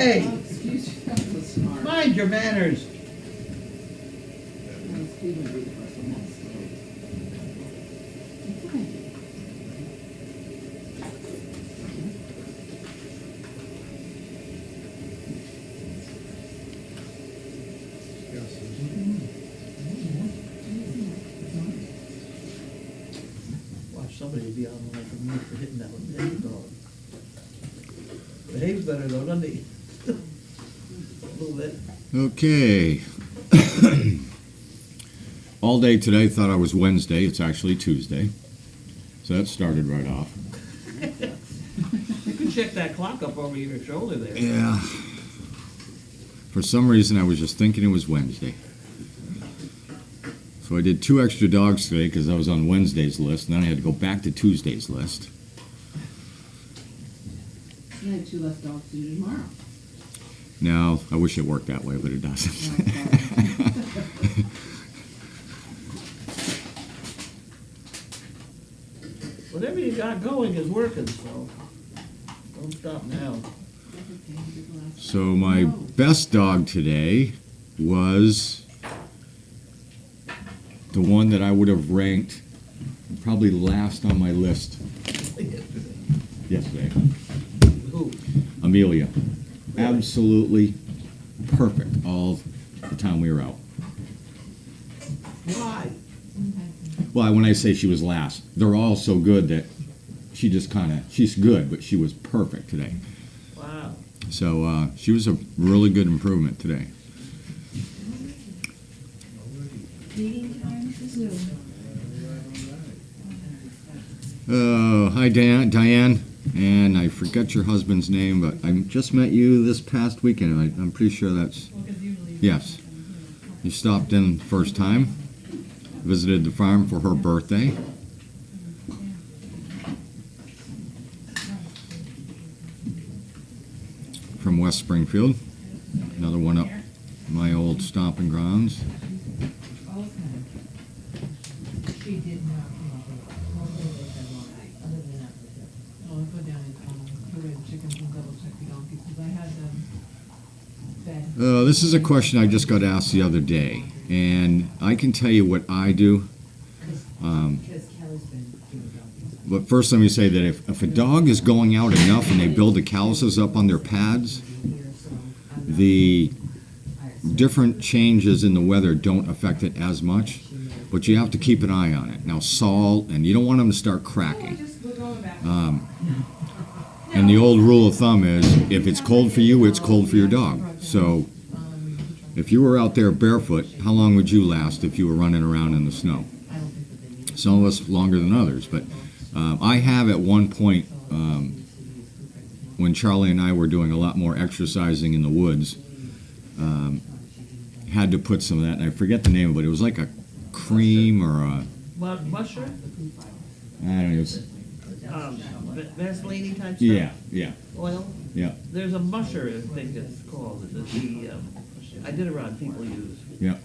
Hey, mind your manners. Watch somebody be on like a move for hitting that one dog. Behaves better though, doesn't he? A little bit. Okay. All day today thought I was Wednesday. It's actually Tuesday. So that started right off. You can check that clock up over your shoulder there. Yeah. For some reason, I was just thinking it was Wednesday. So I did 2 extra dogs today because I was on Wednesday's list, and then I had to go back to Tuesday's list. You have 2 less dogs to do tomorrow. No, I wish it worked that way, but it doesn't. Whatever you got going is working, so don't stop now. So my best dog today was the one that I would have ranked probably last on my list yesterday. Who? Amelia. Absolutely perfect all the time we were out. Why? Well, when I say she was last, they're all so good that she just kind of, she's good, but she was perfect today. Wow. So she was a really good improvement today. Hi, Diane, and I forget your husband's name, but I just met you this past weekend. I'm pretty sure that's, yes. You stopped in first time, visited the farm for her birthday. From West Springfield, another one up my old stomping grounds. This is a question I just got asked the other day, and I can tell you what I do. But first let me say that if a dog is going out enough and they build the calluses up on their pads, the different changes in the weather don't affect it as much, but you have to keep an eye on it. Now salt, and you don't want them to start cracking. And the old rule of thumb is, if it's cold for you, it's cold for your dog. So if you were out there barefoot, how long would you last if you were running around in the snow? Some of us longer than others, but I have at one point, when Charlie and I were doing a lot more exercising in the woods, had to put some of that, and I forget the name of it, it was like a cream or a... Mushroom? I don't know, it was... Vaseline type stuff? Yeah. Oil? Yeah. There's a musher, I think it's called. I did around people use. Yeah.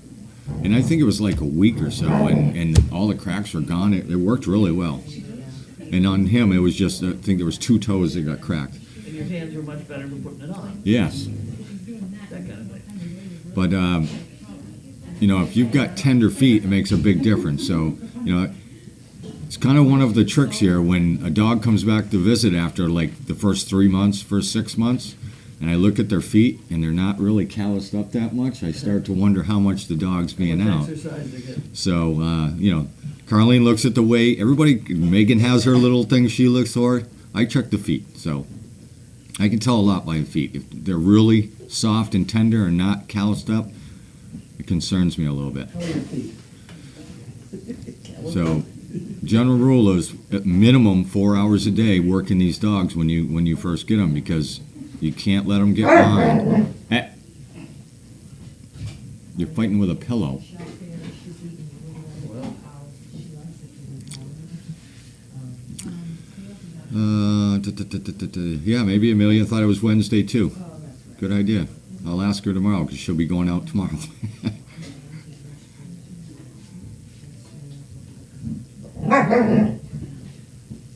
And I think it was like a week or so, and all the cracks were gone. It worked really well. And on him, it was just, I think there was 2 toes that got cracked. And your hands were much better for putting it on. Yes. That kind of thing. But, you know, if you've got tender feet, it makes a big difference. So, you know, it's kind of one of the tricks here. When a dog comes back to visit after like the first 3 months, first 6 months, and I look at their feet and they're not really calloused up that much, I start to wonder how much the dog's being out. So, you know, Carlene looks at the weight. Everybody, Megan has her little thing she looks for. I check the feet. So I can tell a lot by the feet. If they're really soft and tender and not calloused up, it concerns me a little bit. So general rule is at minimum 4 hours a day working these dogs when you first get them, because you can't let them get behind. You're fighting with a pillow. Yeah, maybe Amelia thought it was Wednesday too. Good idea. I'll ask her tomorrow because she'll be going out tomorrow.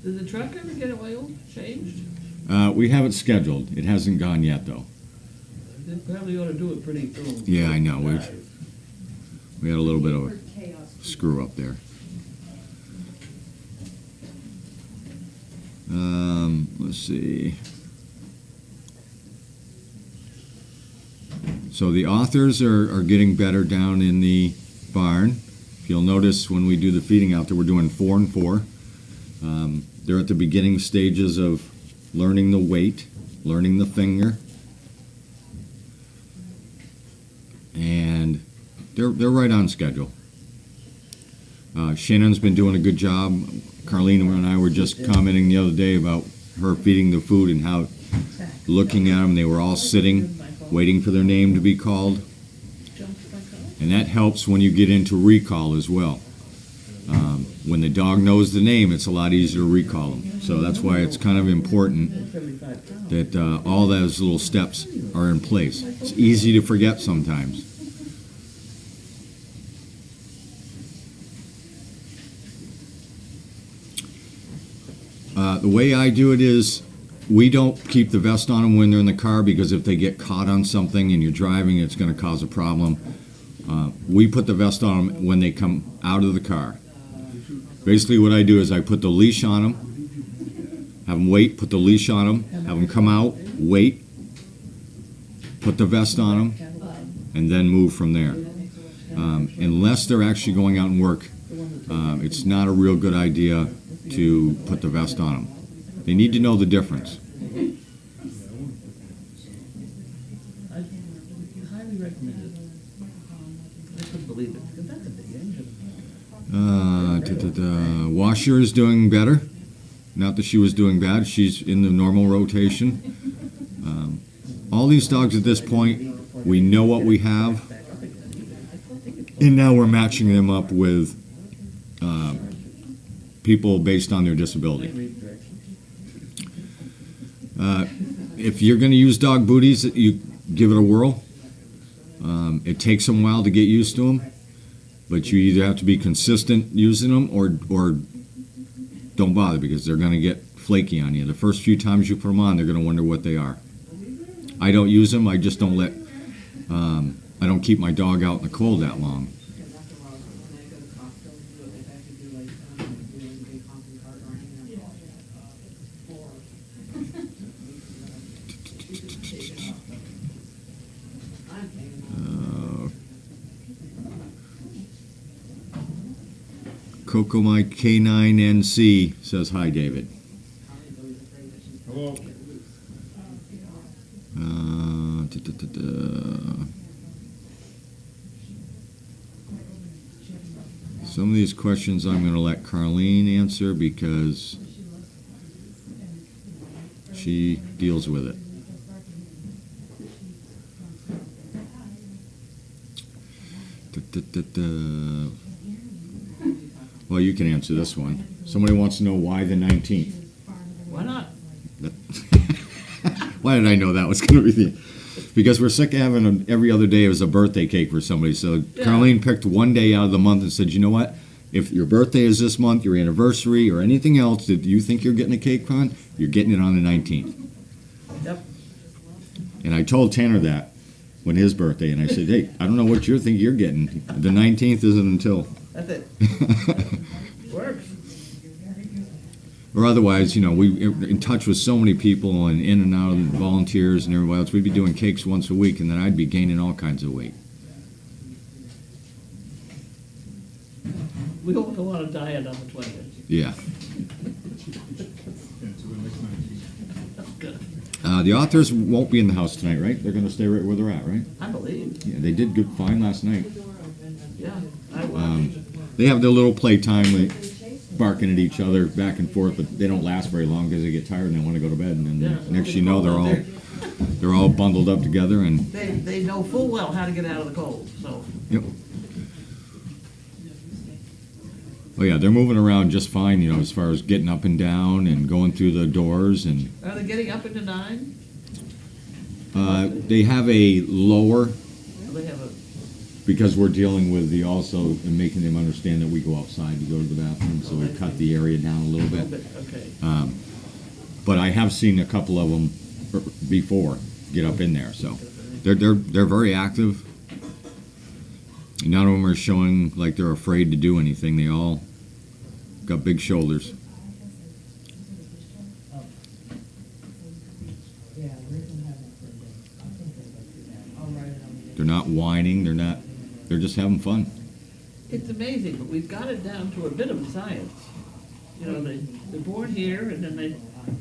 Did the truck ever get oil changed? We have it scheduled. It hasn't gone yet though. They probably ought to do it pretty soon. Yeah, I know. We had a little bit of a screw up there. Let's see. So the authors are getting better down in the barn. If you'll notice when we do the feeding out there, we're doing 4 and 4. They're at the beginning stages of learning the weight, learning the finger, and they're right on schedule. Shannon's been doing a good job. Carlene and I were just commenting the other day about her feeding the food and how, looking at them, they were all sitting, waiting for their name to be called. And that helps when you get into recall as well. When the dog knows the name, it's a lot easier to recall them. So that's why it's kind of important that all those little steps are in place. It's easy to forget sometimes. The way I do it is we don't keep the vest on them when they're in the car, because if they get caught on something and you're driving, it's going to cause a problem. We put the vest on them when they come out of the car. Basically what I do is I put the leash on them, have them wait, put the leash on them, have them come out, wait, put the vest on them, and then move from there. Unless they're actually going out and work, it's not a real good idea to put the vest on them. They need to know the difference. I highly recommend it. I couldn't believe it, because that's a big engine. Washer is doing better. Not that she was doing bad. She's in the normal rotation. All these dogs at this point, we know what we have, and now we're matching them up with people based on their disability. If you're going to use dog booties, you give it a whirl. It takes them a while to get used to them, but you either have to be consistent using them or don't bother, because they're going to get flaky on you. The first few times you put them on, they're going to wonder what they are. I don't use them. I just don't let. I don't keep my dog out in the cold that long. Coco My K9NC says hi, David. Hello. Some of these questions I'm going to let Carlene answer because she deals with it. Well, you can answer this one. Somebody wants to know why the 19th. Why not? Why did I know that was going to be the... Because we're sick of having every other day as a birthday cake for somebody. So Yeah. Carlene picked one day out of the month and said, you know what? If your birthday is this month, your anniversary, or anything else that you think you're getting a cake on, you're getting it on the 19th. Yep. And I told Tanner that when his birthday, and I said, hey, I don't know what you think you're getting. The 19th isn't until... That's it. Works. Or otherwise, you know, we're in touch with so many people and in and out and volunteers and everybody else. We'd be doing cakes once a week, and then I'd be gaining all kinds of weight. We don't go on a diet on the 20th. Yeah. Good. The authors won't be in the house tonight, right? They're going to stay right where they're at, right? I believe. Yeah, they did good, fine last night. Yeah, I will. They have their little playtime, like barking at each other back and forth, but they don't last very long because they get tired and they want to go to bed. And then Yeah. next you know, they're all bundled up together and. They know full well how to get out of the cold, so. Yep. Oh yeah, they're moving around just fine, you know, as far as getting up and down and going through the doors and. Are they getting up into 9? They have a lower, They have a, because we're dealing with the also and making them understand that we go outside to go to the bathroom, so we cut the area down a little bit. okay. But I have seen a couple of them before get up in there, so They're very active. None of them are showing like they're afraid to do anything. They all got big shoulders. They're not whining. They're just having fun. It's amazing, but we've got it down to a bit of a science. You know, they're born here, and then they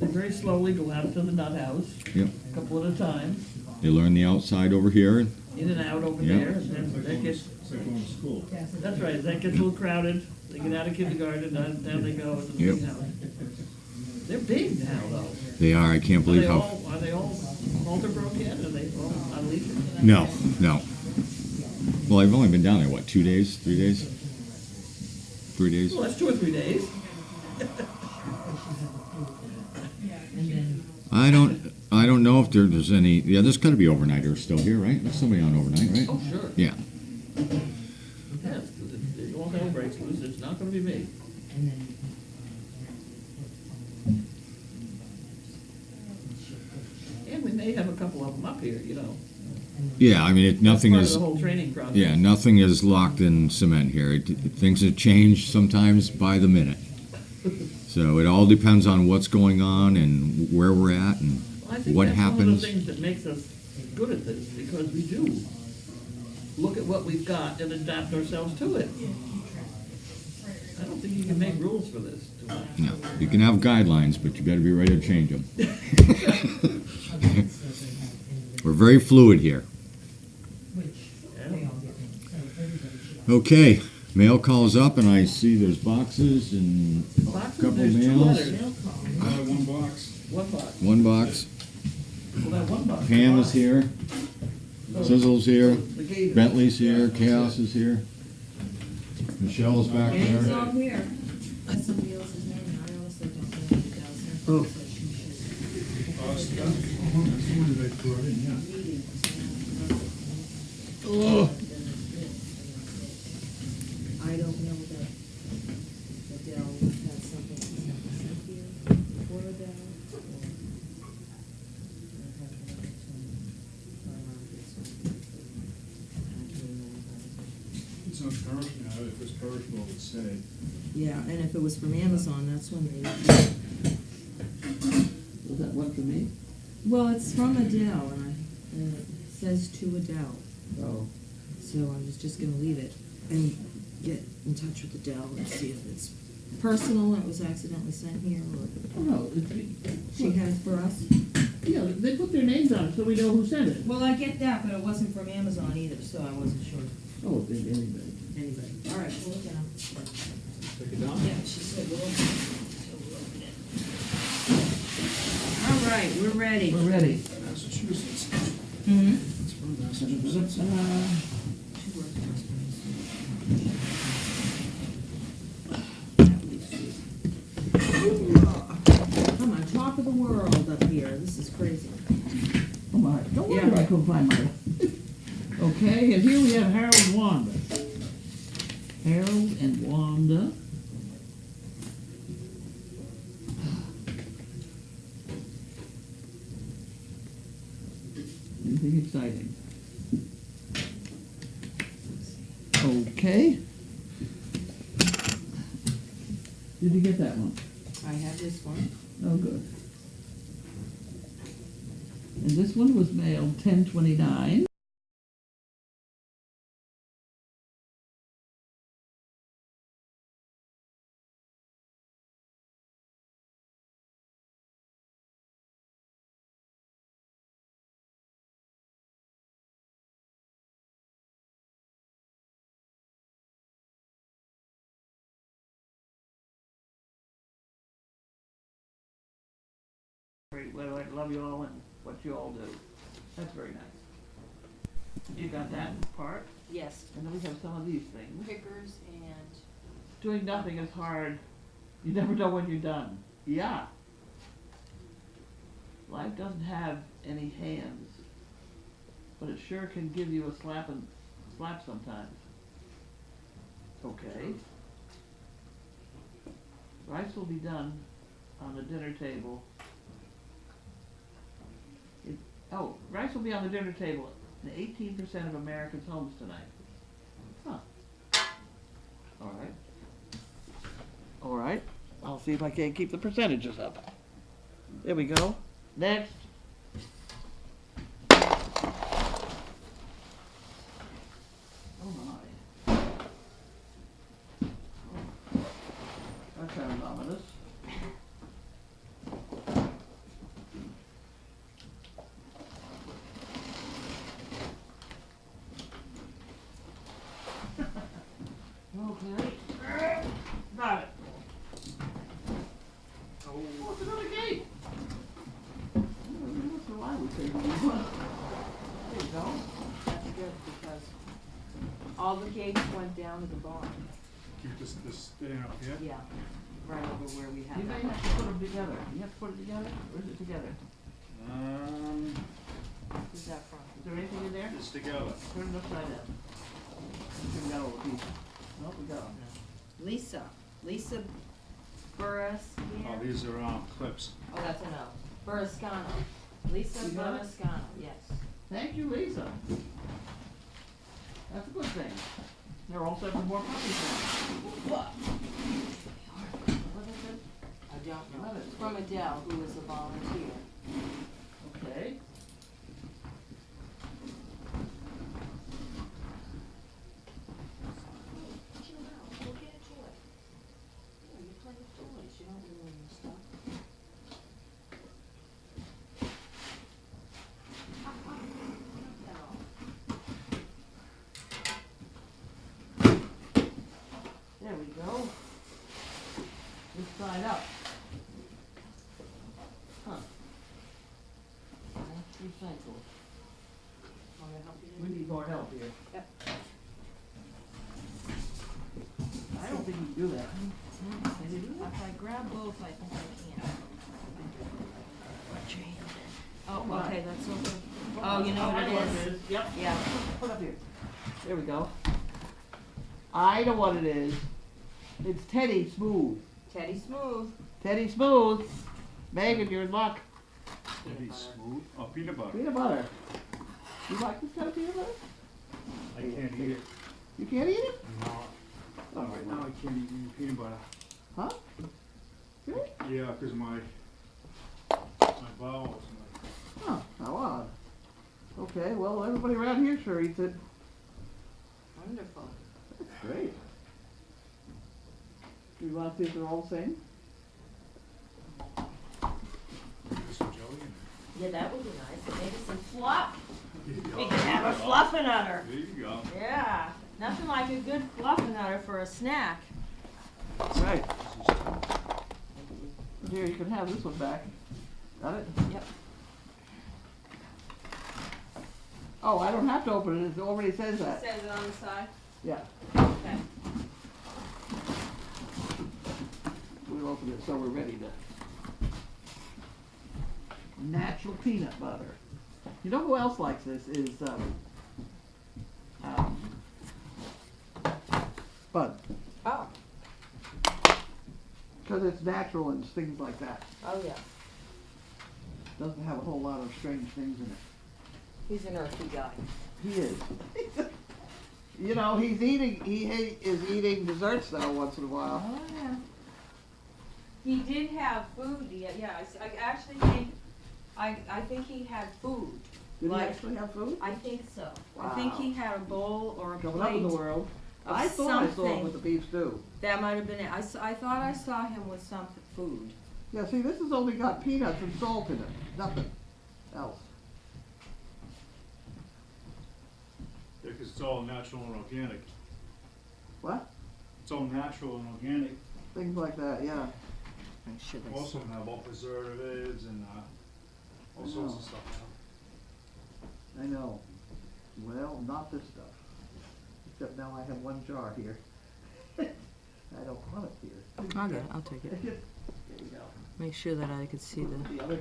very slowly go out to the nut house, Yep. a couple at a time, They learn the outside over here. in and out over Yep. there, and then that gets, It's like going to school. that's right, that gets a little crowded, they get out of kindergarten, and down they go to the Yep. big house. They're big now, though. They are. I can't believe how. Are they all halter broke yet? Are they all on leashes? No. Well, I've only been down there, what, 2 days, 3 days? 3 days. Well, that's 2 or 3 days. I don't know if there's any. Yeah, there's got to be overnighters still here, right? There's somebody on overnight, right? Oh, sure. Yeah. Yes, if all hell breaks loose, it's not gonna be me. And we may have a couple of them up here, you know. Yeah. I mean, nothing That's is. part of the whole training process. Yeah, nothing is locked in cement here. Things have changed sometimes by the minute. So it all depends on what's going on and where we're at and Well, I think what that's happens. one of the things that makes us good at this, because we do look at what we've got and adapt ourselves to it. I don't think you can make rules for this. No, you can have guidelines, but you better be ready to change them. We're very fluid here. Okay, mail calls up and I see there's boxes and a Boxes, couple there's 2 mails. letters. One box. One box. One box. Well, that one box. Pam is here. Sizzle's here. The gate. Bentley's here. Chaos is here. Michelle's back It's there. all here. That's somebody else's name, and I honestly don't know who does her. Oh. So she should- Where did I throw it in? Yeah. I don't know that Adele had something sent here for Adele, or I have another It's not perishable. If it's perishable, it would say. Yeah, and if it was from Amazon, that's when they. Was that one for me? Well, it's from Adele, and it says to Adele, Oh. so I was just gonna leave it and get in touch with Adele and see if it's personal, it was accidentally sent here, or Oh, no, she has for us. yeah, they put their names on it so we know who sent it. Well, I get that, but it wasn't from Amazon either, so I wasn't sure. Oh, anybody. Anybody. All right, we'll look at them. Take it down. Yeah, she said we'll open it. So we'll open it. All right, we're ready. We're ready. Massachusetts. Mm-hmm. It's from Massachusetts. I'm on top of the world up here. This is crazy. Oh my, don't worry, Yeah. I couldn't find mine. Okay, and here we have Harold and Wanda. Harold and Wanda. Anything exciting? Okay. Did you get that one? I have this one. Oh, good. And this one was mailed 10/29. Well, I love you all and what you all do. That's very nice. You got that part, Yes. and then we have some of these things. Pickers and. Doing nothing is hard. You never know when you're done. Yeah. Life doesn't have any hands, but it sure can give you a slap sometimes. Okay. Rice will be done on the dinner table. Rice will be on the dinner table in 18% of Americans' homes tonight. Huh. All right. All right. I'll see if I can't keep the percentages up. There we go. Next. Oh my. That sounds ominous. Okay. Got it. Oh, what's another gate? That's what I would say. There you go. That's good, because all the gates went down to the barn. Keep this thing up here. Yeah, right over where we have You may that. have to put them together. You have to put it together, or is it together? Who's that from? Is there anything in there? It's together. Turn it upside down. Turn it down all the pieces. Nope, we got them. Lisa Burris. Oh, these are clips. Oh, that's a no. Burriscano. Lisa You got it? Burriscano, yes. Thank you, Lisa. That's a good thing. They're all set for more puppies now. What? What is it? I don't know. Love it. It's from Adele, who is a volunteer. Okay. Chill out, go get a toy. Yeah, you play with toys, you don't ruin your stuff. There we go. This side up. Huh. Recycle. Want me to help you? We need more help here. Yep. I don't think you can do that. Can you do that? If I grab both, I think I can. Watch your hand. Oh, Come on. okay, that's open. Oh, you know what I know it is? Yep. Yeah. Put up here. There we go. I know what it is. It's Teddy Smooth. Teddy Smooth. Teddy Smooth. Megan, you're in luck. Peanut Pretty butter. smooth. Oh, peanut butter. Peanut butter. You like this kind of peanut butter? I can't eat it. You can't eat it? No. Oh, Right now I can't eat any peanut butter. Huh? Really? Yeah, because my bowels. Huh, how odd. Okay, well, everybody around here sure eats it. Wonderful. That's great. Do you want to see if they're all the same? There's some jelly in Yeah, that would be nice. Maybe some fluff. there. We can have a fluffernutter. There you go. Yeah, nothing like a good fluffernutter for a snack. Right. Here, you can have this one back. Got it? Yep. Oh, I don't have to open it, it already says that. Says it on the side. Yeah, Okay. we'll open it so we're ready to. Natural peanut butter. You know who else likes this is, Bud. Oh. Because it's natural and things like that. Oh, yeah. Doesn't have a whole lot of strange things in it. He's an earthy guy. He is. You know, he is eating desserts though once in a while. Oh, yeah. He did have food, yeah, I actually think, I think he had food. Did he Like- actually have food? I think so. I think he had a bowl or a Coming up in the plate. world. of I thought I saw him something. with the beef stew. That might have been it. I thought I saw him with some food. Yeah, see, this has only got peanuts and salt in it. Nothing else. Yeah, because it's all natural and organic. What? It's all natural and organic. Things like that, yeah. I'm sure Most of them have all preservatives and all sorts of stuff. I know. Well, not this stuff. Except now I have one jar here. I don't want it here. I'll get it. I'll take it. There you go. Make sure that I could see the. The other,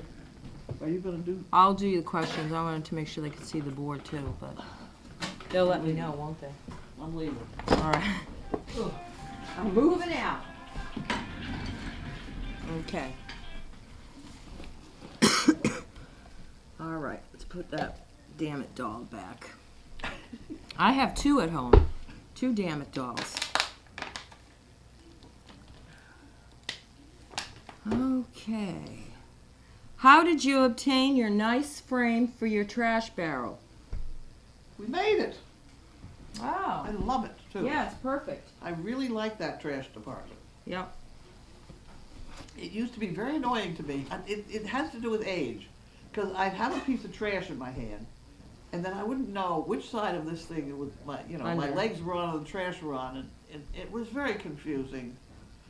are you gonna do? I'll do the questions. I wanted to make sure they could see the board too, but they'll let me know, won't they? I'm leaving. All right. I'm moving out. Okay. All right. Let's put that damn it doll back. I have 2 at home. 2 damn it dolls. Okay. How did you obtain your nice frame for your trash barrel? We made it. Wow. I love it too. Yeah, it's perfect. I really like that trash department. Yep. It used to be very annoying to me. It has to do with age. Because I'd have a piece of trash in my hand, and then I wouldn't know which side of this thing it was, my Under. legs were on or the trash were on, and it was very confusing.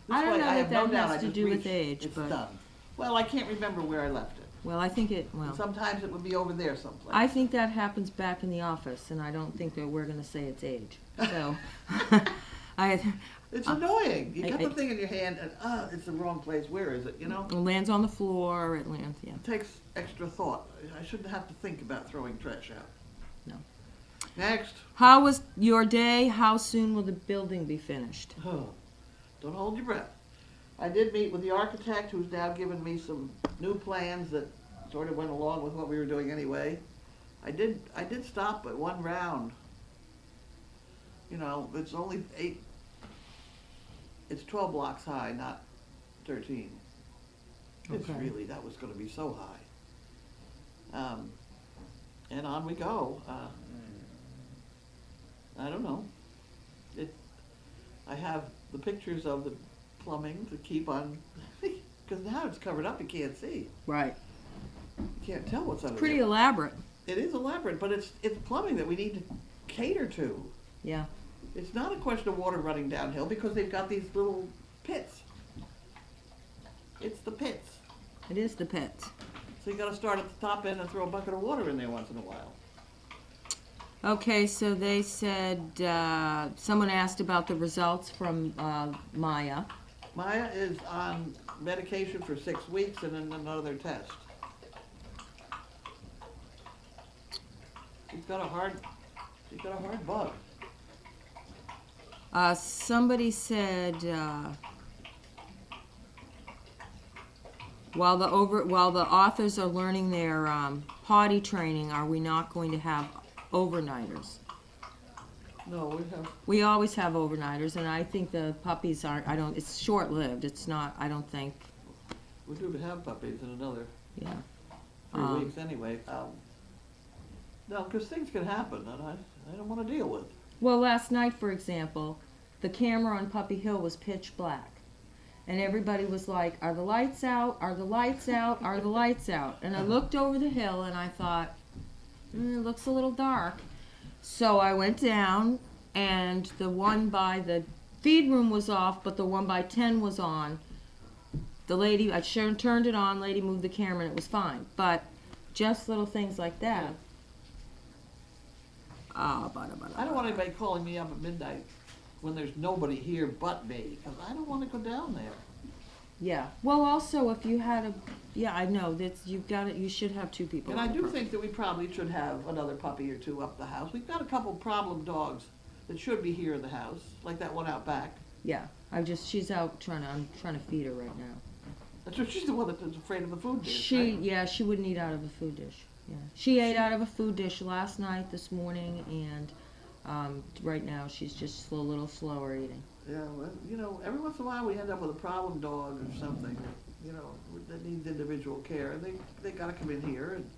This I don't way, know I that have no that doubt has I to just do with reach, age, it's but- done. Well, I can't remember where I left it. Well, I think it, well, Sometimes it would be over there someplace. I think that happens back in the office, and I don't think that we're gonna say it's age. So, It's annoying. You I- got I- the thing in your hand, and it's the wrong place. Where is it? You know? it lands on the floor, it lands, yeah. It takes extra thought. I shouldn't have to think about throwing trash out. No. Next. How was your day? How soon will the building be finished? Oh, don't hold your breath. I did meet with the architect, who's now given me some new plans that sort of went along with what we were doing anyway. I did stop at one round. You know, it's only 8. It's 12 blocks high, not 13. It's Okay. really, that was going to be so high. And on we go. I don't know. I have the pictures of the plumbing to keep on, because now it's covered up, you can't see. Right. You can't tell what's under Pretty there. elaborate. It is elaborate, but it's plumbing that we need to cater to. Yeah. It's not a question of water running downhill because they've got these little pits. It's the pits. It is the pets. So you gotta start at the top end and throw a bucket of water in there once in a while. Okay, so they said, someone asked about the results from Maya. Maya is on medication for 6 weeks and then another test. She's got a hard bug. Somebody said, while the authors are learning their potty training, are we not going to have overnighters? No, we have, We always have overnighters, and I think the puppies aren't, it's short-lived. It's not, I don't think, we do have puppies in another yeah. 3 weeks anyway. No, because things can happen and I don't want to deal with. Well, last night, for example, the camera on Puppy Hill was pitch black. And everybody was like, are the lights out? Are the lights out? Are the lights out? And I looked over the hill and I thought, it looks a little dark. So I went down and the one by the feed room was off, but the one by 10 was on. The lady, I turned it on, lady moved the camera and it was fine. But just little things like that. I don't want anybody calling me up at midnight when there's nobody here but me, because I don't want to go down there. Yeah. Well, also, if you had a, yeah, I know that's you've got it. You should have 2 people. And I on the do property. think that we probably should have another puppy or 2 up the house. We've got a couple problem dogs that should be here in the house, like that one out back. Yeah. She's out I'm trying to feed her right now. That's what she's the one that's afraid of the food dish, She, right? yeah, she wouldn't eat out of a food dish. Yeah. She ate out of a food dish last night, this morning, and right now she's just a little slower eating. Yeah, well, you know, every once in a while we end up with a problem dog or something, you know, that needs individual care, and they gotta come in here, and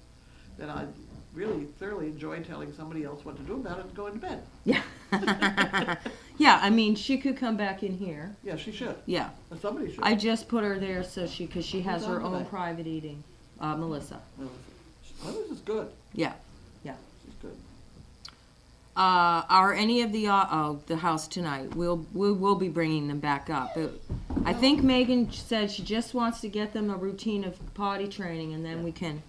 then I really thoroughly enjoy telling somebody else what to do about it and going to bed. Yeah. Yeah, I mean, she could come back in here. Yeah, she should. Yeah. Or somebody should. I just put her there so because she has Who's her on own today? private eating. Melissa. Well, this is good. Yeah. Yeah. This is good. Are any of the house tonight? We will be bringing them back up. I think Megan said she just wants to get them a routine of potty training, and then we can.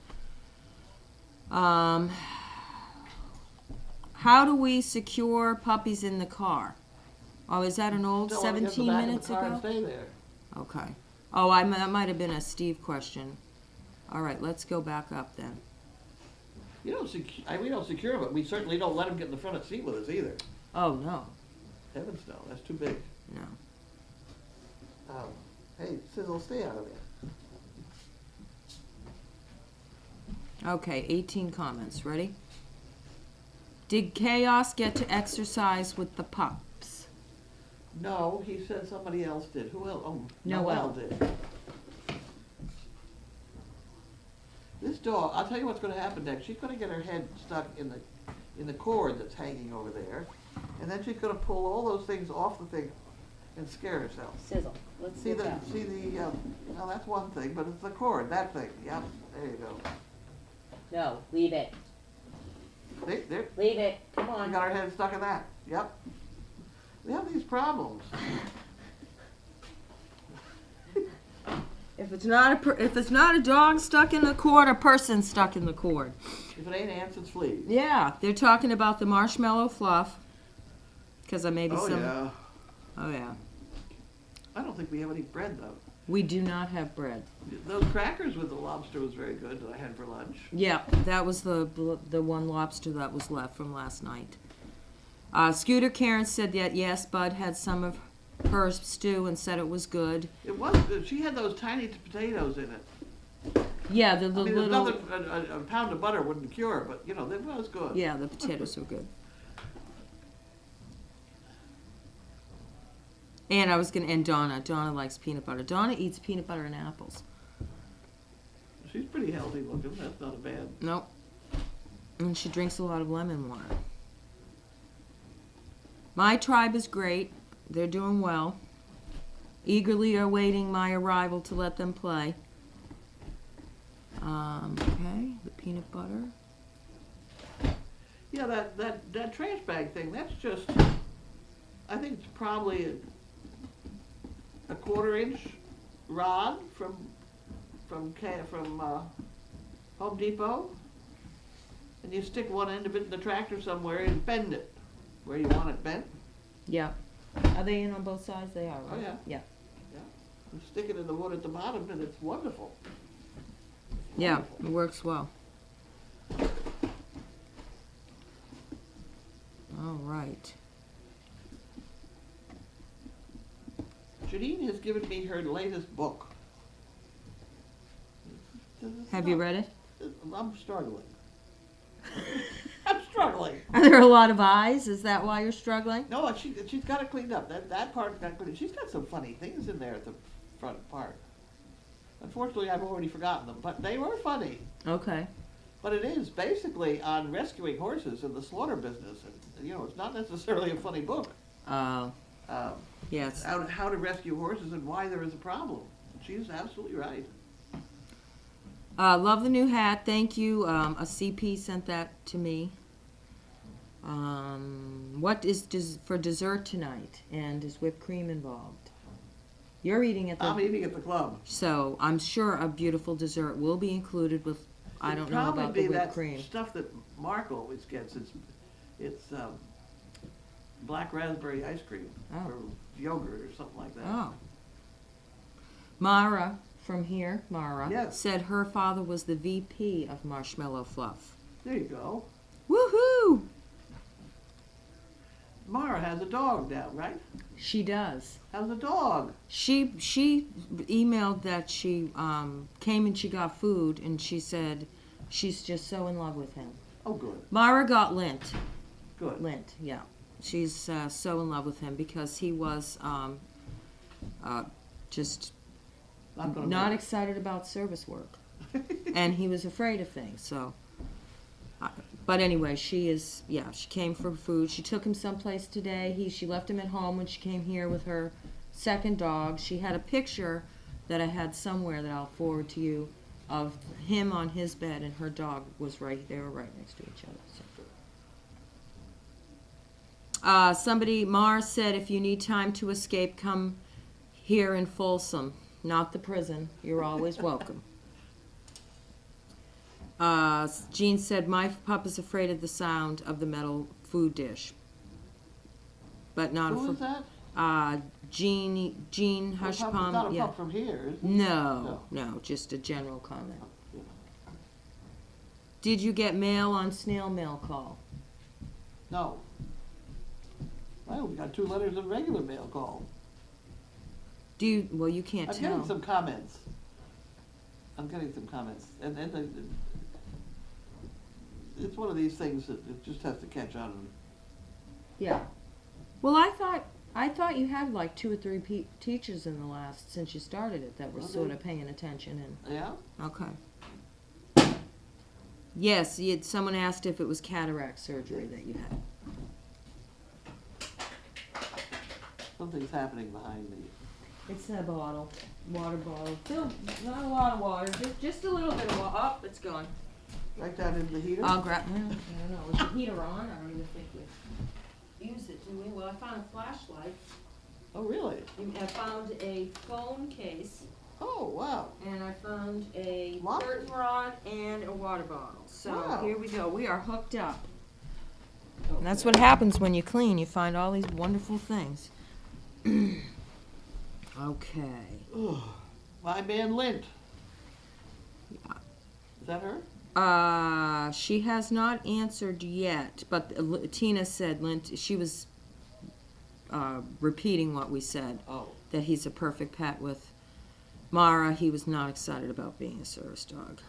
How do we secure puppies in the car? Oh, is that an old Tell them to get in 17 the back minutes of the car ago? and stay there. Okay. Oh, that might have been a Steve question. All right, let's go back up then. We don't secure them, but we certainly don't let them get in the front of the seat with us either. Oh no, Heavens no, that's too big. no. Hey, Sizzle, stay out of there. Okay, 18 comments. Ready? Did Chaos get to exercise with the pups? No, he said somebody else did. Who else? Oh, Noel. Noel did. This dog, I'll tell you what's gonna happen next. She's gonna get her head stuck in the cord that's hanging over there. And then she's gonna pull all those things off the thing and scare herself. Sizzle. Let's See the, well, that's one thing, but it's the cord, that thing. Yep, there you go. No, leave it. There, Leave it. Come we on. got our head stuck in that. Yep. We have these problems. If it's not a dog stuck in the cord, a person stuck in the cord. If it ain't ants, it's fleas. Yeah, they're talking about the marshmallow fluff. Because I maybe Oh, some. yeah. Oh yeah. I don't think we have any bread, though. We do not have bread. Those crackers with the lobster was very good that I had for lunch. Yeah, that was the one lobster that was left from last night. Scooter Karen said that yes, Bud had some of her stew and said it was good. It was good. She had those tiny potatoes in it. Yeah, the I mean, there's little. nothing, a pound of butter wouldn't cure, but, you know, it was good. Yeah, the potatoes were good. And I was gonna, and Donna likes peanut butter. Donna eats peanut butter and apples. She's pretty healthy looking. That's not a bad. Nope. And she drinks a lot of lemon water. My tribe is great. They're doing well. Eagerly awaiting my arrival to let them play. Okay, the peanut butter. Yeah, that trash bag thing, that's just, I think it's probably a 1/4 inch rod from Home Depot. And you stick one end of it in the tractor somewhere and bend it where you want it bent. Yeah. Are they in on both sides? They are, right? Oh, yeah. Yeah. And stick it in the wood at the bottom and it's wonderful. Yeah, Wonderful. it works well. All right. Janine has given me her latest book. Have you read it? I'm struggling. I'm struggling. Are there a lot of eyes? Is that why you're struggling? No, she's got it cleaned up. That part got cleaned. She's got some funny things in there at the front part. Unfortunately, I've already forgotten them, but they were funny. Okay. But it is basically on rescuing horses in the slaughter business. And, you know, it's not necessarily a funny book. Yes. How to rescue horses and why there is a problem. She's absolutely right. Love the new hat. Thank you. A CP sent that to me. What is for dessert tonight? And is whipped cream involved? You're eating at the... I'm eating at the club. So I'm sure a beautiful dessert will be included with, I don't know about the whipped cream. Stuff that Mark always gets. It's black raspberry ice cream Oh. or yogurt or something like that. Oh. Mara from here, Mara, Yes. said her father was the VP of Marshmallow Fluff. There you go. Woohoo! Mara has a dog now, right? She does. How's the dog? She emailed that she came and she got food and she said she's just so in love with him. Oh, good. Mara got Lint. Good. Lint, yeah. She's so in love with him because he was just not excited about service work. And he was afraid of things, so. But anyway, she came for food. She took him someplace today. She left him at home when she came here with her second dog. She had a picture that I had somewhere that I'll forward to you of him on his bed and her dog was they were right next to each other. So. Mars said, if you need time to escape, come here in Folsom, not the prison. You're always welcome. Jean said, my pup is afraid of the sound of the metal food dish. But not Who is that? Jean Hushpum. Not a Yeah. pup from here, is it? No, just a general comment. Did you get mail on snail mail call? No. I only got 2 letters of regular mail call. Well, you can't I'm tell. getting some comments. And it's one of these things that it just has to catch on. Yeah. Well, I thought you had like 2 or 3 teachers in the last, since you started it, that were Okay. sort of paying attention and. Yeah? Okay. Yes, someone asked if it was cataract surgery that you had. Something's happening behind me. It's a bottle, water bottle. Still not a lot of water, just a little bit of water. Oh, it's gone. Right down into the heater? I'll grab. Well, I don't know. Is the heater on? I don't even think we used it, did we? Well, I found a flashlight. Oh, really? I found a phone case, Oh, wow. and I found a Lovely. curtain rod and a water bottle. So Wow. here we go. We are hooked up. And that's what happens when you clean. You find all these wonderful things. Okay. My man Lint. Is that her? She has not answered yet, but Tina said she was repeating what we said, Oh. that he's a perfect pet with Mara. He was not excited about being a service dog.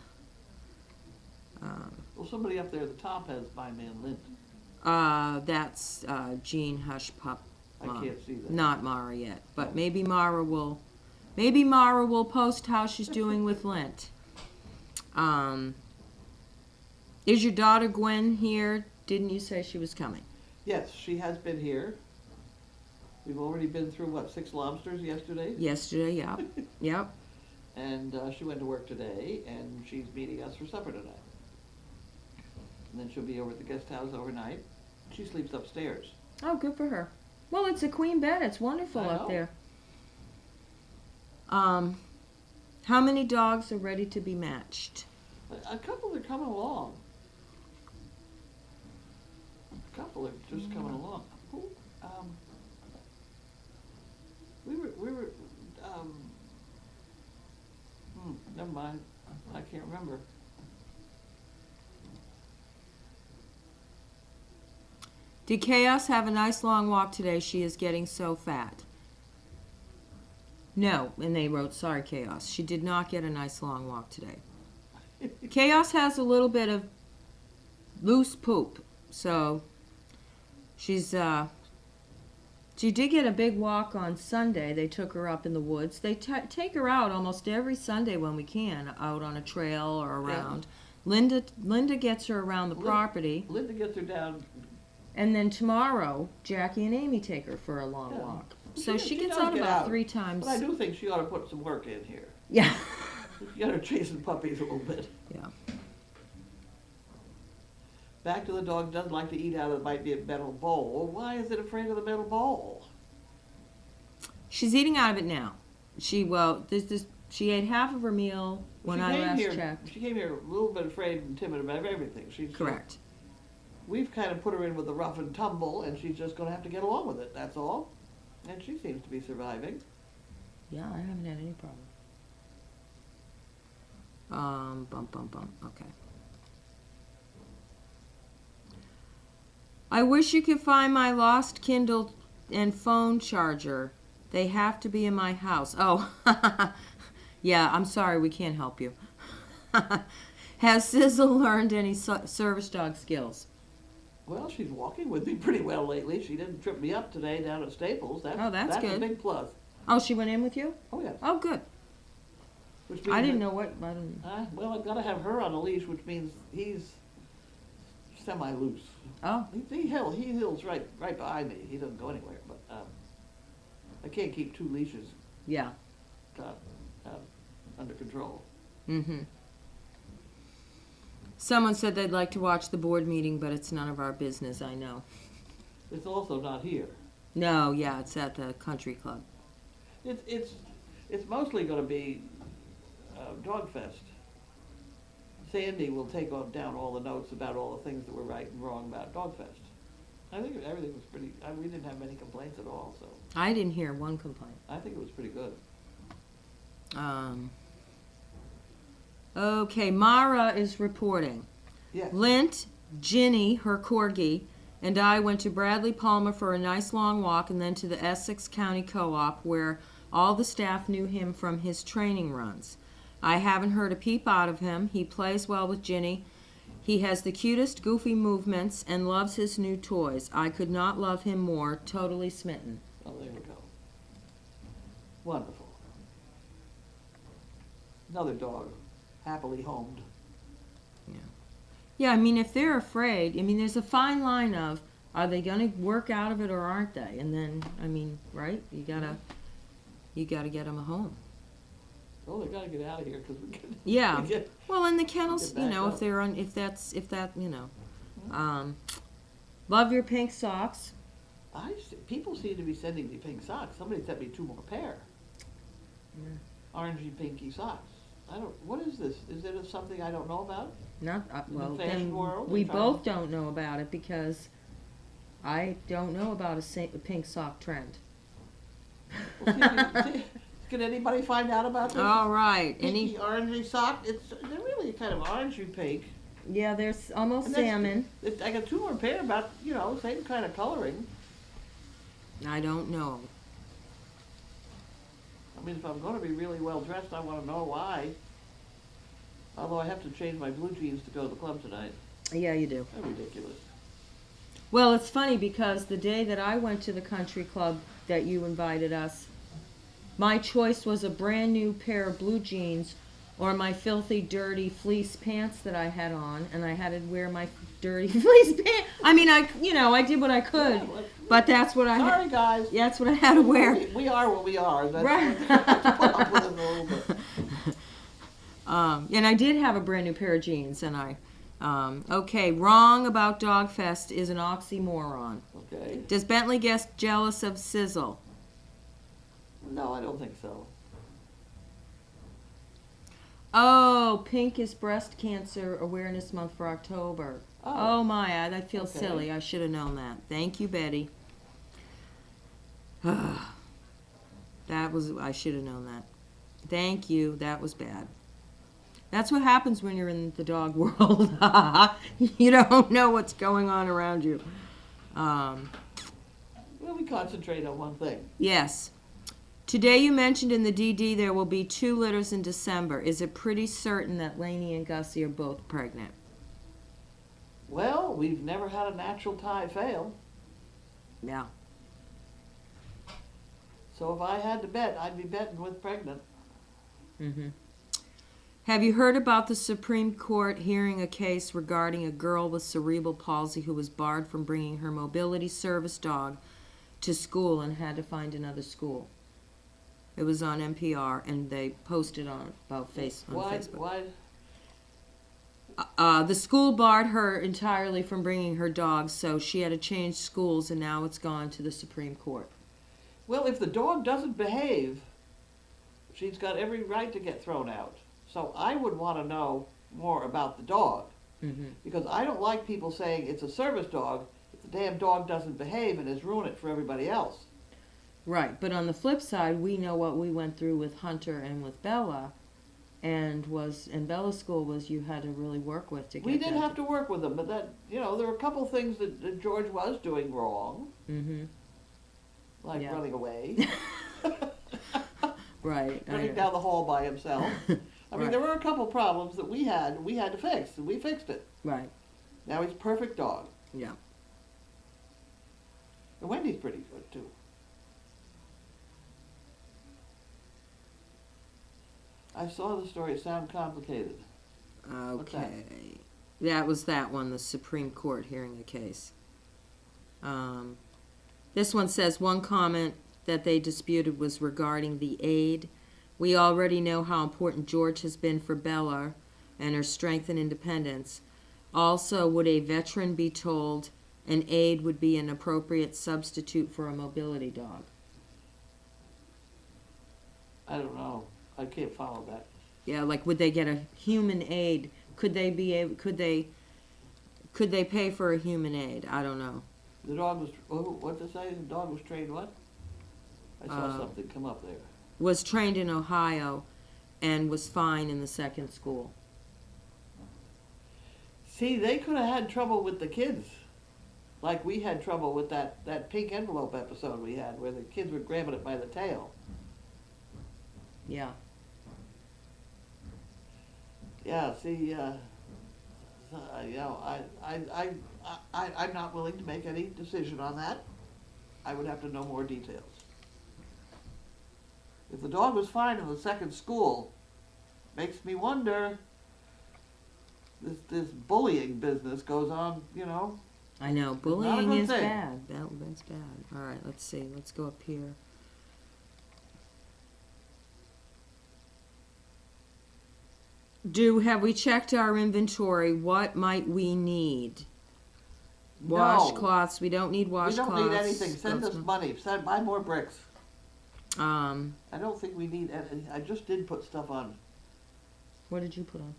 Well, somebody up there at the top has my man Lint. That's Jean Hush Pup. I can't see that. Not Mara yet, but maybe Mara will post how she's doing with Lent. Is your daughter Gwen here? Didn't you say she was coming? Yes, she has been here. We've already been through, what, 6 lobsters yesterday? Yesterday, yeah. Yep. And she went to work today, and she's meeting us for supper tonight. And then she'll be over at the guest house overnight. She sleeps upstairs. Oh, good for her. Well, it's a queen bed. It's wonderful I up know. there. How many dogs are ready to be matched? A couple are coming along. A couple are just coming along. Who, we were, never mind. I can't remember. Did Chaos have a nice long walk today? She is getting so fat. No, and they wrote, sorry, Chaos. She did not get a nice long walk today. Chaos has a little bit of loose poop, so she's, she did get a big walk on Sunday. They took her up in the woods. They take her out almost every Sunday when we can, out on a trail or around. Yeah. Linda gets her around the property. Linda gets her down. And then tomorrow, Jackie and Amy take her for a long walk. So she gets out about 3 times. But I do think she ought to put some work in here. Yeah. She got her chasing puppies a little bit. Yeah. Back to the dog doesn't like to eat out of might be a metal bowl. Why is it afraid of the metal bowl? She's eating out of it now. She ate half of her meal when I last checked. She came here a little bit afraid and timid about everything. She's Correct. We've kind of put her in with the rough and tumble, and she's just going to have to get along with it, that's all. And she seems to be surviving. Yeah, I haven't had any problem. Okay. I wish you could find my lost Kindle and phone charger. They have to be in my house. Oh, yeah, I'm sorry, we can't help you. Has Sizzle learned any service dog skills? Well, she's walking with me pretty well lately. She didn't trip me up today down at Staples. That's good. That's a big plus. Oh, she went in with you? Oh, yeah. Oh, good. Which means I didn't know what. I didn't. Well, I've got to have her on a leash, which means he's semi-loose. Oh. He hills right behind me. He doesn't go anywhere. But I can't keep 2 leashes Yeah. under control. Mm-hmm. Someone said they'd like to watch the board meeting, but it's none of our business, I know. It's also not here. No, yeah, it's at the country club. It's mostly going to be Dog Fest. Sandy will take down all the notes about all the things that were right and wrong about Dog Fest. I think everything was pretty. We didn't have many complaints at all, so. I didn't hear one complaint. I think it was pretty good. Okay, Mara is reporting. Yes. Lint, Ginny, her corgi, and I went to Bradley Palmer for a nice long walk and then to the Essex County Co-op where all the staff knew him from his training runs. I haven't heard a peep out of him. He plays well with Ginny He has the cutest, goofy movements and loves his new toys. I could not love him more. Totally smitten. Oh, there we go. Wonderful. Another dog, happily homed. Yeah, I mean, if they're afraid, I mean, there's a fine line of, are they going to work out of it or aren't they? And then, I mean, right? You gotta get them a home. Oh, they gotta get out of here because we get. Yeah. we get- Well, and the kennels, Get you back know, up. if they're on, if that, you know. Love your pink socks. People seem to be sending me pink socks. Somebody sent me 2 more pair. Orangey pinky socks. What is this? Is it something I don't know about? Not In the well. fashion Then world, we they're trying both don't know about it because I don't know about a pink sock trend. Well, can anybody find out about this? All right. Pinky orangey sock. They're really kind of orangey pink. Yeah, there's almost And that's- salmon. I got 2 more pair about same kind of coloring. I don't know. I mean, if I'm going to be really well dressed, I want to know why. Although I have to change my blue jeans to go to the club tonight. Yeah, you do. They're ridiculous. Well, it's funny because the day that I went to the country club that you invited us, my choice was a brand new pair of blue jeans or my filthy, dirty fleece pants that I had on, and I had to wear my dirty fleece pants. I mean, I did what I could, Yeah, well, but that's what I Sorry, had. guys. Yeah, that's what I had to wear. We are what we are. That's Right. what we have to put up with it a little bit. And I did have a brand new pair of jeans, and okay, wrong about Dogfest is an oxymoron. Okay. Does Bentley get jealous of Sizzle? No, I don't think so. Oh, pink is Breast Cancer Awareness Month for October. Oh. Oh my, I feel Okay. silly. I should have known that. Thank you, Betty. I should have known that. Thank you. That was bad. That's what happens when you're in the dog world. You don't know what's going on around you. Well, we concentrate on one thing. Yes. Today you mentioned in the DD there will be 2 litters in December. Is it pretty certain that Lainey and Gussie are both pregnant? Well, we've never had a natural tie fail. Yeah. So if I had to bet, I'd be betting with pregnant. Mm-hmm. Have you heard about the Supreme Court hearing a case regarding a girl with cerebral palsy who was barred from bringing her mobility service dog to school and had to find another school? It was on NPR, and they posted on Facebook. Why? The school barred her entirely from bringing her dog, so she had to change schools, and now it's gone to the Supreme Court. Well, if the dog doesn't behave, she's got every right to get thrown out. So I would want to know more about the dog. Mm-hmm. Because I don't like people saying it's a service dog if the damn dog doesn't behave and has ruined it for everybody else. Right, but on the flip side, we know what we went through with Hunter and with Bella, and Bella's school was you had to really work with to get. We did have to work with them, but there were a couple things that George was doing wrong, Mm-hmm. like Yeah. running away, Right. I running know. down the hall by himself. I mean, Right. there were a couple problems that we had to fix, and we fixed it. Right. Now he's a perfect dog. Yeah. And Wendy's pretty good too. I saw the story. It sounded complicated. What's that? Okay. That was that one, the Supreme Court hearing a case. This one says one comment that they disputed was regarding the aid. We already know how important George has been for Bella and her strength and independence. Also, would a veteran be told an aid would be an appropriate substitute for a mobility dog? I don't know. I can't follow that. Yeah, like would they get a human aid? Could they pay for a human aid? I don't know. The dog was, what's it say? The dog was trained what? I saw Uh, something come up there. Was trained in Ohio and was fine in the second school. See, they could have had trouble with the kids. Like we had trouble with that pink envelope episode we had where the kids were grabbing it by the tail. Yeah. Yeah, see, you know, I'm not willing to make any decision on that. I would have to know more details. If the dog was fine in the second school, makes me wonder, this bullying business goes on, you know. I know, not a bullying good is thing. bad. That's bad. All right, let's see. Let's go up here. Have we checked our inventory? What might we need? Washcloths. We don't need We washcloths. don't need anything, send us Gross- money, buy more bricks. I don't think we need any, I just did put stuff on, What did you put on?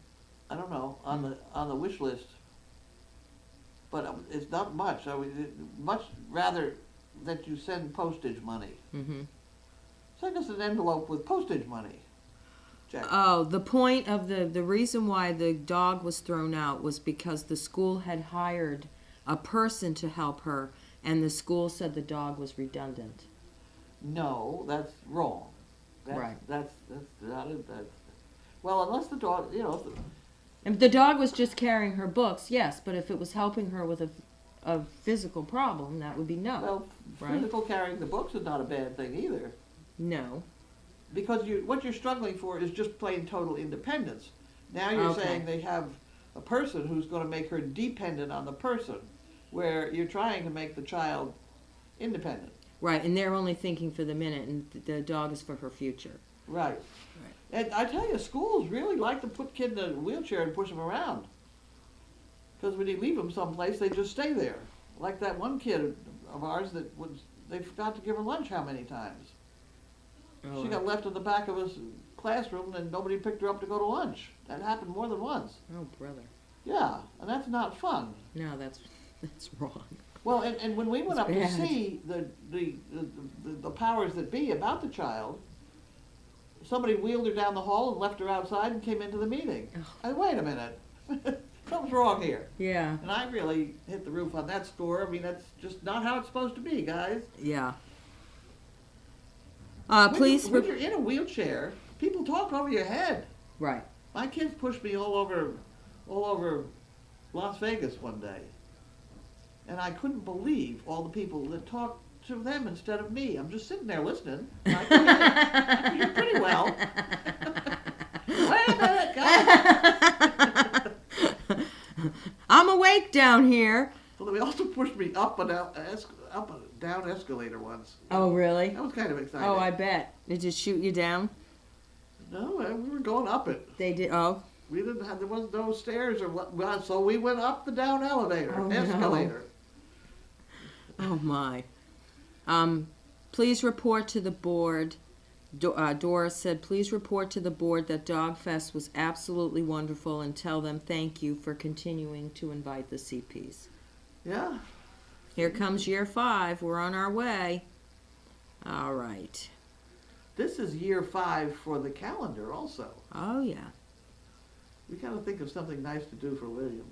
I don't know, on the wish list. But it's not much, much rather that you send postage money. Mm-hmm. Send us an envelope with postage money. Check. Oh, the point of the reason why the dog was thrown out was because the school had hired a person to help her, and the school said the dog was redundant. No, that's wrong. Right. That's not it, well, unless the dog, you know, If the dog was just carrying her books, yes, but if it was helping her with a physical problem, that would be no. well, Right. physical carrying the books is not a bad thing either. No. Because what you're struggling for is just plain total independence. Now you're Okay. saying they have a person who's going to make her dependent on the person, where you're trying to make the child independent. Right, and they're only thinking for the minute, and the dog is for her future. Right. And I tell you, schools really like to put kids in a wheelchair and push them around. Because when you leave them someplace, they just stay there. Like that one kid of ours they forgot to give her lunch how many times? Oh, She got left in the back of his classroom and nobody picked her up to go to lunch. That happened more than once. oh, brother. Yeah, and that's not fun. No, that's wrong. Well, and when we went It's up to bad. see the powers that be about the child, somebody wheeled her down the hall and left her outside and came into the meeting. Wait a minute, something's wrong here. Yeah, And I really hit the roof on that score. I mean, that's just not how it's supposed to be, guys. yeah. When you're in a wheelchair, people talk over your head. Right. My kids pushed me all over Las Vegas one day. And I couldn't believe all the people that talked to them instead of me. I'm just sitting there listening. And I can hear pretty well. Wait a minute, guys. I'm awake down here. Well, they also pushed me up and down escalator once. Oh, really? That was kind of exciting. Oh, I bet. Did it shoot you down? No, we were going up it. They did. Oh, We didn't have, there was no stairs or what, well, so we went up the down elevator, Oh, no. escalator. oh my. Please report to the board. Doris said, please report to the board that Dog Fest was absolutely wonderful and tell them thank you for continuing to invite the CPs. Yeah, Here comes year 5. We're on our way. All right. this is year 5 for the calendar also. Oh, yeah. We gotta think of something nice to do for William.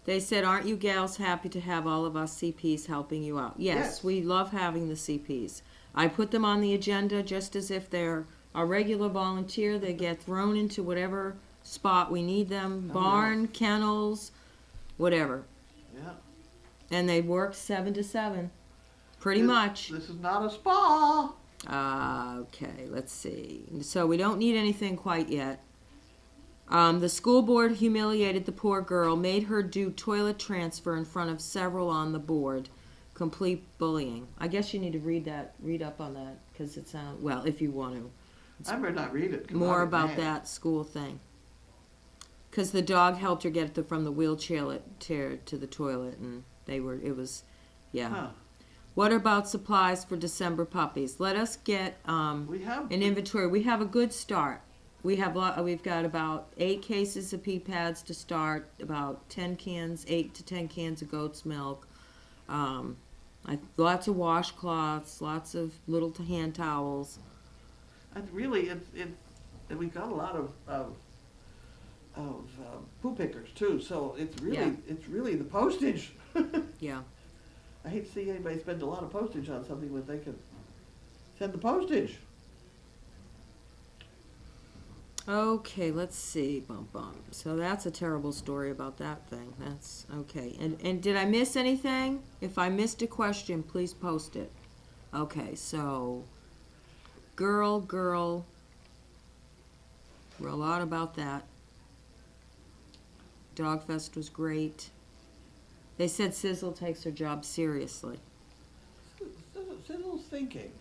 They said, aren't you gals happy to have all of us CPs helping you out? Yes, Yes. we love having the CPs. I put them on the agenda just as if they're a regular volunteer. They get thrown into whatever spot we need them, Oh, barn, kennels, whatever. Yeah. And they work 7 to 7, pretty This- much. This is not a spa. Okay, let's see. So we don't need anything quite yet. The school board humiliated the poor girl, made her do toilet transfer in front of several on the board. Complete bullying. I guess you need to read up on that, because it sounds, well, if you want to. I better not read it. 'cause More I'm about mad. that school thing. Because the dog helped her get from the wheelchair to the toilet, and yeah. Huh. What about supplies for December puppies? Let us get We have, an inventory. We have a good start. We've got about 8 cases of pee pads to start, about 8 to 10 cans of goat's milk, lots of washcloths, lots of little hand towels. and really, and we've got a lot of poo pickers too, so it's really the postage. Yeah. I hate to see anybody spend a lot of postage on something when they can send the postage. Okay, let's see. Bum bum. So that's a terrible story about that thing. That's okay. And did I miss anything? If I missed a question, please post it. Okay, so girl. We're a lot about that. Dogfest was great. They said Sizzle takes her job seriously. Sizzle's thinking.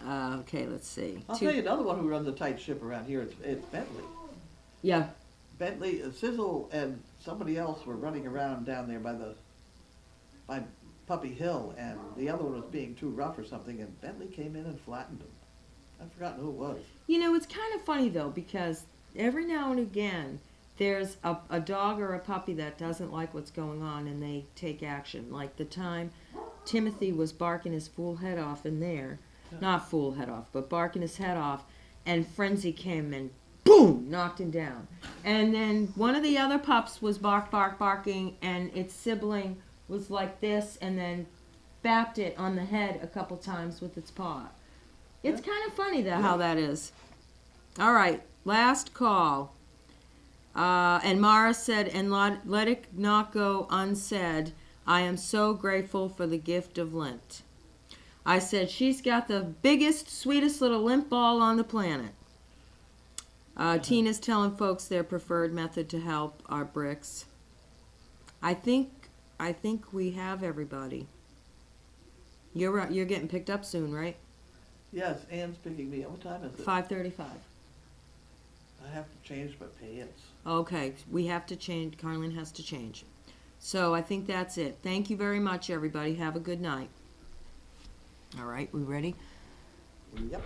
Okay, let's see. I'll tell you another one who runs a tight ship around here. It's Bentley. Yeah. Bentley, Sizzle, and somebody else were running around down there by Puppy Hill, and the other one was being too rough or something, and Bentley came in and flattened him. I've forgotten who it was. You know, it's kind of funny though, because every now and again there's a dog or a puppy that doesn't like what's going on and they take action. Like the time Timothy was barking his fool head off in there. Not fool head off, but barking his head off, and Frenzy came and boom, knocked him down. And then one of the other pups was barking, and its sibling was like this, and then bapped it on the head a couple times with its paw. It's kind of funny how that is. All right, last call. And Mara said, and let it not go unsaid, I am so grateful for the gift of Lint. I said, she's got the biggest, sweetest little lint ball on the planet. Tina's telling folks their preferred method to help are bricks. I think we have everybody. You're getting picked up soon, right? Yes, Ann's picking me up. What time is it? 5:35. I have to change my pants. Okay, we have to change. Carlin has to change. So I think that's it. Thank you very much, everybody. Have a good night. All right, we ready? Yep.